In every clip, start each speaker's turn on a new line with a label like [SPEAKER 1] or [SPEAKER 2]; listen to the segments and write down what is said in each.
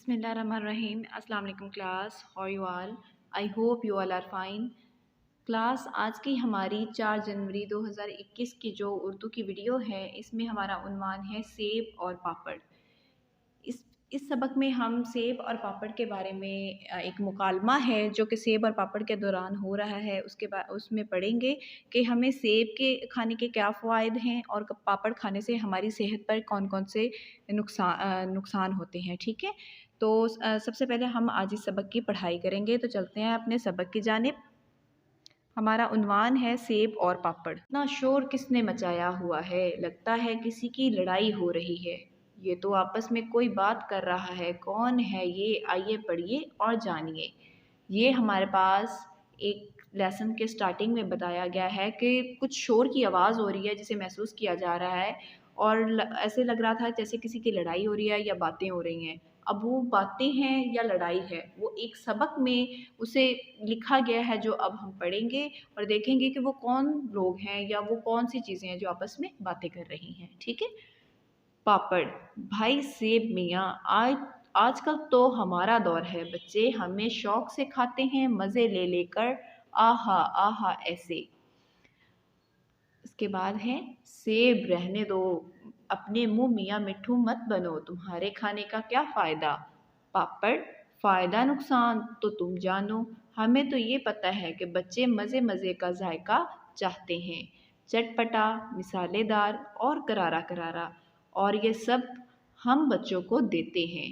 [SPEAKER 1] बिस्मिल्लाहिर्रहमानिर्रहीम। अस्सलाम वालेकुम class, how you all? I hope you all are fine. Class, आज की हमारी 4 जनवरी 2021 की जो उर्दू की वीडियो है, इसमें हमारा उन्वान है सेब और पापड़। इस सबक में हम सेब और पापड़ के बारे में एक मुकालमा है जो कि सेब और पापड़ के दौरान हो रहा है, उसके बाद उसमें पढ़ेंगे कि हमें सेब के खाने के क्या फ़वाइद हैं और पापड़ खाने से हमारी सेहत पर कौन कौन से नुकसान होते हैं। ठीक है, तो सबसे पहले हम आज इस सबक की पढ़ाई करेंगे, तो चलते हैं अपने सबक की जानिब। हमारा उन्वान है सेब और पापड़। इतना शोर किसने मचाया हुआ है, लगता है किसी की लड़ाई हो रही है। ये तो आपस में कोई बात कर रहा है, कौन है ये, आइए पढ़िए और जानिए। ये हमारे पास एक लेसन के स्टार्टिंग में बताया गया है कि कुछ शोर की आवाज़ हो रही है जिसे महसूस किया जा रहा है और ऐसे लग रहा था जैसे किसी की लड़ाई हो रही है या बातें हो रही हैं। अब वो बातें हैं या लड़ाई है, वो एक सबक में उसे लिखा गया है जो अब हम पढ़ेंगे और देखेंगे कि वो कौन लोग हैं या वो कौन सी चीज़ें हैं जो आपस में बातें कर रही हैं। ठीक है। पापड़। भाई सेब मियाँ, आज आजकल तो हमारा दौर है, बच्चे हमें शौक से खाते हैं मज़े ले लेकर, आहा आहा ऐसे। इसके बाद है सेब रहने दो, अपने मुंह मियाँ मिट्ठू मत बनो, तुम्हारे खाने का क्या फ़ायदा। पापड़। फ़ायदा नुकसान तो तुम जानो, हमें तो ये पता है कि बच्चे मज़े मज़े का जायका चाहते हैं, चटपटा, मिसालेदार और करारा करारा, और ये सब हम बच्चों को देते हैं।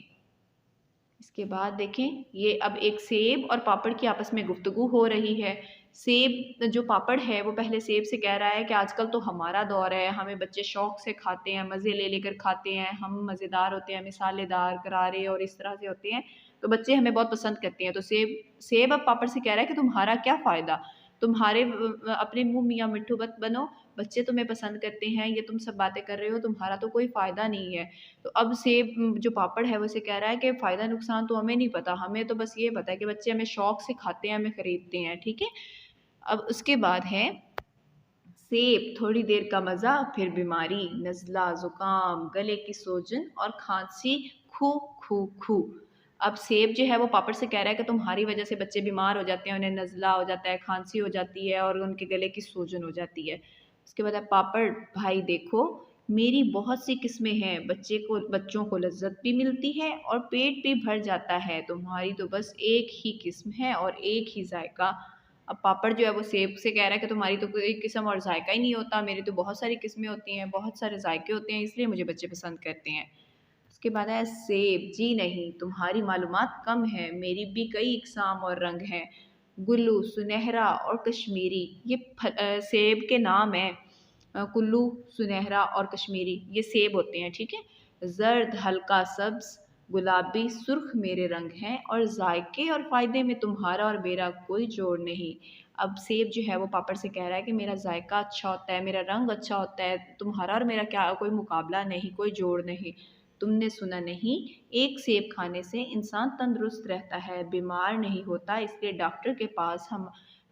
[SPEAKER 1] इसके बाद देखें, ये अब एक सेब और पापड़ की आपस में गुफ्तगू हो रही है। सेब जो पापड़ है वो पहले सेब से कह रहा है कि आजकल तो हमारा दौर है, हमें बच्चे शौक से खाते हैं, मज़े ले लेकर खाते हैं, हम मज़ेदार होते हैं, मिसालेदार, करारे और इस तरह से होते हैं, तो बच्चे हमें बहुत पसंद करते हैं। तो सेब सेब अब पापड़ से कह रहा है कि तुम्हारा क्या फ़ायदा, तुम्हारे अपने मुँह मियाँ मिट्ठू मत बनो, बच्चे तुम्हें पसंद करते हैं, ये तुम सब बातें कर रहे हो, तुम्हारा तो कोई फ़ायदा नहीं है। तो अब सेब जो पापड़ है वो इसे कह रहा है कि फ़ायदा नुकसान तो हमें नहीं पता, हमें तो बस ये पता है कि बच्चे हमें शौक से खाते हैं, हमें ख़रीदते हैं। ठीक है। अब उसके बाद है सेब, थोड़ी देर का मज़ा फिर बीमारी, नज़ला, ज़ुकाम, गले की सोजन और खांसी, खू खू खू। अब सेब जो है वो पापड़ से कह रहा है कि तुम्हारी वजह से बच्चे बीमार हो जाते हैं, उन्हें नज़ला हो जाता है, खांसी हो जाती है और उनके गले की सोजन हो जाती है। उसके बाद है पापड़। भाई देखो, मेरी बहुत सी किस्में हैं, बच्चों को लज्जत भी मिलती है और पेट भी भर जाता है, तुम्हारी तो बस एक ही किस्म है और एक ही जायका। अब पापड़ जो है वो सेब से कह रहा है कि तुम्हारी तो कोई किस्म और जायका ही नहीं होता, मेरी तो बहुत सारी किस्में होती हैं, बहुत सारे जायके होते हैं, इसलिए मुझे बच्चे पसंद करते हैं। उसके बाद है सेब। जी नहीं, तुम्हारी मालूमात कम है, मेरी भी कई इकसाम और रंग हैं, गुल्लू, सुनहरा और कश्मीरी। ये सेब के नाम हैं। कुल्लू, सुनहरा और कश्मीरी, ये सेब होते हैं। ठीक है। जर्द, हल्का सब्ज, गुलाबी, सुर्ख मेरे रंग हैं और जायके और फ़ायदे में तुम्हारा और मेरा कोई जोड़ नहीं। अब सेब जो है वो पापड़ से कह रहा है कि मेरा जायका अच्छा होता है, मेरा रंग अच्छा होता है, तुम्हारा और मेरा क्या कोई मुकाबला नहीं, कोई जोड़ नहीं। तुमने सुना नहीं, एक सेब खाने से इंसान तंदुरुस्त रहता है, बीमार नहीं होता, इसलिए डॉक्टर के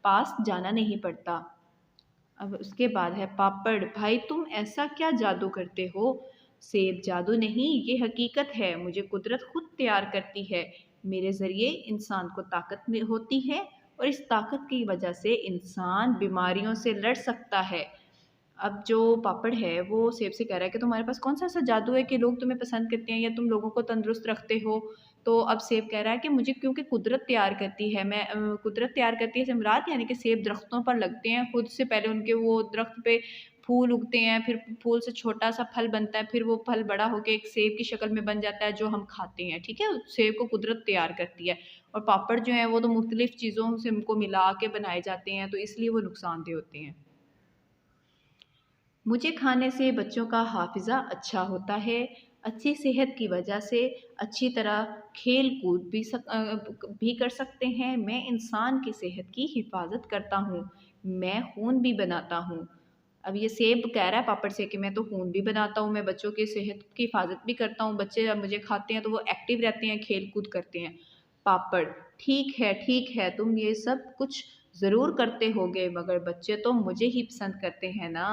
[SPEAKER 1] पास जाना नहीं पड़ता। अब उसके बाद है पापड़। भाई तुम ऐसा क्या जादू करते हो। सेब। जादू नहीं, ये हकीकत है, मुझे कुदरत खुद तैयार करती है, मेरे ज़रिए इंसान को ताकत में होती है और इस ताकत की वजह से इंसान बीमारियों से लड़ सकता है। अब जो पापड़ है वो सेब से कह रहा है कि तुम्हारे पास कौन-सा ऐसा जादू है कि लोग तुम्हें पसंद करते हैं या तुम लोगों को तंदुरुस्त रखते हो? तो अब सेब कह रहा है कि मुझे क्योंकि कुदरत तैयार करती है, कुदरत तैयार करती है से मुराद यानी कि सेब दरख्तों पर लगते हैं, खुद से पहले उनके वो दरख्त पे फूल उगते हैं, फिर फूल से छोटा-सा फल बनता है, फिर वो फल बड़ा होके एक सेब की शक्ल में बन जाता है जो हम खाते हैं, ठीक है? सेब को कुदरत तैयार करती है और पापड़ जो हैं वो तो मुख्तलिफ़ चीज़ों से उनको मिला के बनाए जाते हैं, तो इसलिए वो नुकसानदेह होते हैं। मुझे खाने से बच्चों का हाफ़िज़ा अच्छा होता है, अच्छी सेहत की वजह से अच्छी तरह खेल-कूद भी कर सकते हैं, मैं इंसान की सेहत की हिफ़ाज़त करता हूँ, मैं खून भी बनाता हूँ। अब ये सेब कह रहा है पापड़ से कि मैं तो खून भी बनाता हूँ, मैं बच्चों की सेहत की हिफ़ाज़त भी करता हूँ, बच्चे जब मुझे खाते हैं तो वो एक्टिव रहते हैं, खेल-कूद करते हैं। पापड़। ठीक है, तुम ये सब कुछ ज़रूर करते होगे, मगर बच्चे तो मुझे ही पसंद करते हैं ना।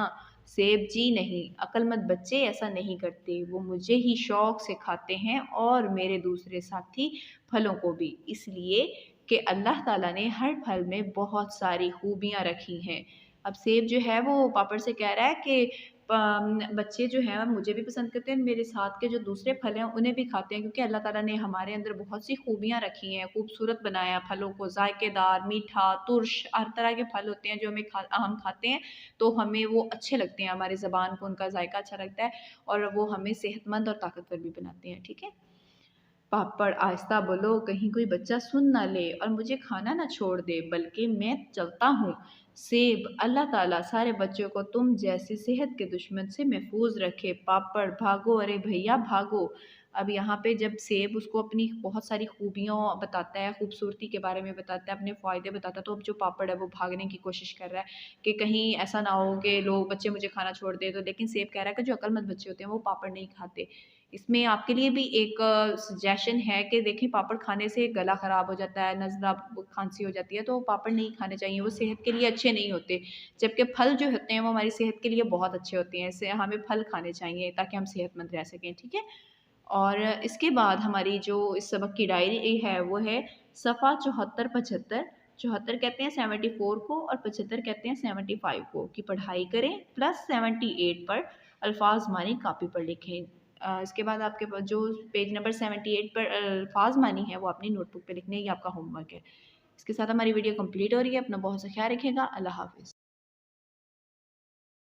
[SPEAKER 1] सेब जी नहीं, अक्लमंद बच्चे ऐसा नहीं करते, वो मुझे ही शौक से खाते हैं और मेरे दूसरे साथी फलों को भी, इसलिए कि अल्लाह ताला ने हर फल में बहुत सारी खूबियाँ रखी हैं। अब सेब जो है वो पापड़ से कह रहा है कि बच्चे जो हैं मुझे भी पसंद करते हैं, मेरे साथ के जो दूसरे फल हैं उन्हें भी खाते हैं, क्योंकि अल्लाह ताला ने हमारे अंदर बहुत सी खूबियाँ रखी हैं, खूबसूरत बनाया फलों को, जायकेदार, मीठा, तुर्श, हर तरह के फल होते हैं जो हम खाते हैं तो हमें वो अच्छे लगते हैं, हमारी ज़ुबान को उनका जायका अच्छा लगता है और वो हमें सेहतमंद और ताकतवर भी बनाते हैं, ठीक है? पापड़ आहिस्ता बोलो कहीं कोई बच्चा सुन ना ले और मुझे खाना ना छोड़ दे, बल्कि मैं चलता हूँ। सेब अल्लाह ताला सारे बच्चों को तुम जैसे सेहत के दुश्मन से महफूज रखे। पापड़ भागो अरे भैया भागो। अब यहाँ पे जब सेब उसको अपनी बहुत सारी खूबियों बताता है, खूबसूरती के बारे में बताता है, अपने फ़ायदे बताता है, तो अब जो पापड़ है वो भागने की कोशिश कर रहा है कि कहीं ऐसा ना हो कि लोग बच्चे मुझे खाना छोड़ दे। तो लेकिन सेब कह रहा है कि जो अक्लमंद बच्चे होते हैं वो पापड़ नहीं खाते। इसमें आपके लिए भी एक सजेशन है कि देखिए पापड़ खाने से गला ख़राब हो जाता है, नज़ला खांसी हो जाती है, तो पापड़ नहीं खाने चाहिए, वो सेहत के लिए अच्छे नहीं होते। जबकि फल जो होते हैं वो हमारी सेहत के लिए बहुत अच्छे होते हैं, इससे हमें फल खाने चाहिए ताकि हम सेहतमंद रह सकें, ठीक है? और इसके बाद हमारी जो इस सबक की डायरी है वो है सफ़ा 74-75। 74 कहते हैं 74 को और 75 कहते हैं 75 को, कि पढ़ाई करें प्लस 78 पर अल्फाज मानी कापी पर लिखें। इसके बाद आपके पास जो पेज नंबर 78 पर अल्फाज मानी है वो अपनी नोटबुक पे लिखने, ये आपका होमवर्क है। इसके साथ हमारी वीडियो कंप्लीट हो रही है। अपना बहुत सा ख्याल रखिएगा। अल्लाह हाफिज़।